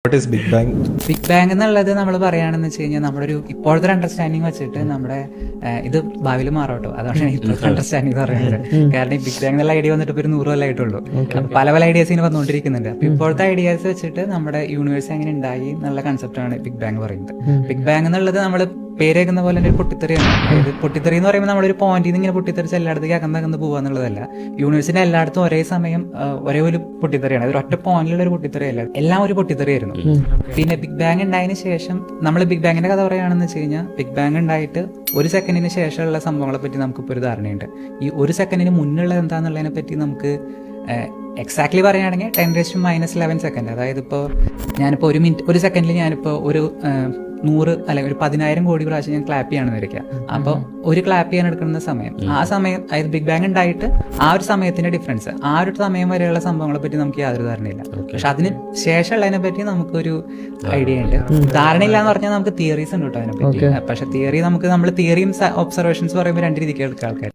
What is big bang? Big bang എന്നുള്ളത് നമ്മൾ പറയുകയാണെന്ന് വെച്ച് കഴിഞ്ഞാൽ നമ്മുടെ ഒരു ഇപ്പോഴത്തെ ഒരു അണ്ടർസ്റ്റാൻഡിങ് വെച്ചിട്ട് നമ്മുടെ ഇത് ഭാവിയിൽ മാറോട്ടോ, അതാണ് ഇപ്പോഴത്തെ അണ്ടർസ്റ്റാൻഡിങ് പറയുന്നത്. കാരണം ഈ ബിഗ് ബാങ് എന്നുള്ള ഐഡിയ വന്നിട്ട് ഇപ്പോൾ ഒരു 100 കൊല്ലമായിട്ടുള്ളൂ. പല പല ഐഡിയാസ് ഇങ്ങനെ വന്നുകൊണ്ടിരിക്കുന്നുണ്ട്. അപ്പൊ ഇപ്പോഴത്തെ ഐഡിയാസ് വെച്ചിട്ട് നമ്മുടെ യൂണിവേഴ്സ് എങ്ങനെ ഉണ്ടായി എന്നുള്ള കൺസെപ്റ്റാണ് ബിഗ് ബാങ് പറയുന്നത്. ബിഗ് ബാങ് എന്നുള്ളത് നമ്മൾ പേരേക്കുന്ന പോലെ തന്നെ ഒരു പൊട്ടിത്തെറിയാണ്. അതായത് പൊട്ടിത്തെറി എന്ന് പറയുമ്പോൾ നമ്മളൊരു പോയിന്റിൽ നിന്ന് ഇങ്ങനെ പൊട്ടിത്തെറിച്ച് എല്ലായിടത്തേക്ക് അകന്നകന്ന് പോകുക എന്നുള്ളതല്ല. യൂണിവേഴ്സിന്റെ എല്ലായിടത്തും ഒരേ സമയം ഒരേ ഒരു പൊട്ടിത്തെറിയാണ്. ഒരു ഒറ്റ പോയിന്റിലുള്ള ഒരു പൊട്ടിത്തെറിയല്ല, എല്ലാം ഒരു പൊട്ടിത്തെറിയായിരുന്നു. പിന്നെ ബിഗ് ബാങ് ഉണ്ടായതിനു ശേഷം നമ്മൾ ബിഗ് ബാങ്ങിന്റെ കഥ പറയുകയാണെന്ന് വെച്ച് കഴിഞ്ഞാൽ, ബിഗ് ബാങ് ഉണ്ടായിട്ട് ഒരു സെക്കൻഡിന് ശേഷമുള്ള സംഭവങ്ങളെ പറ്റി നമുക്കിപ്പോൾ ഒരു ധാരണയുണ്ട്. ഈ ഒരു സെക്കൻഡിന് മുന്നുള്ളത് എന്താണെന്നുള്ളതിനെ പറ്റി നമുക്ക് എക്സാക്ട്ലി പറയുകയാണെങ്കിൽ 10⁻⁻11 സെക്കൻഡ്. അതായത് ഇപ്പോൾ ഞാനിപ്പോൾ ഒരു സെക്കൻഡിൽ ഞാനിപ്പോൾ ഒരു 100 അല്ലെങ്കിൽ ഒരു 10,000 കോടി പ്രാവശ്യം ഞാൻ ക്ലാപ്പ് ചെയ്യാണെന്ന് വരയ്ക്കുക. അപ്പോൾ ഒരു ക്ലാപ്പ് ചെയ്യാൻ എടുക്കുന്ന സമയം, ആ സമയം, അതായത് ബിഗ് ബാങ് ഉണ്ടായിട്ട് ആ ഒരു സമയത്തിന്റെ ഡിഫറൻസ്, ആ ഒരു സമയം വരെയുള്ള സംഭവങ്ങളെ പറ്റി നമുക്ക് യാതൊരു ധാരണയില്ല. പക്ഷെ അതിന് ശേഷമുള്ളതിനെ പറ്റി നമുക്കൊരു ഐഡിയ ഉണ്ട്. ധാരണയില്ല എന്ന് പറഞ്ഞാൽ നമുക്ക് തിയറീസ് ഉണ്ട് കേട്ടോ അതിനെപ്പറ്റി. പക്ഷെ തിയറി നമ്മൾ തിയറിയും ഒബ്സർവേഷൻസ് പറയുമ്പോൾ രണ്ട് രീതിക്ക് എടുക്കുക ആൾക്കാർ.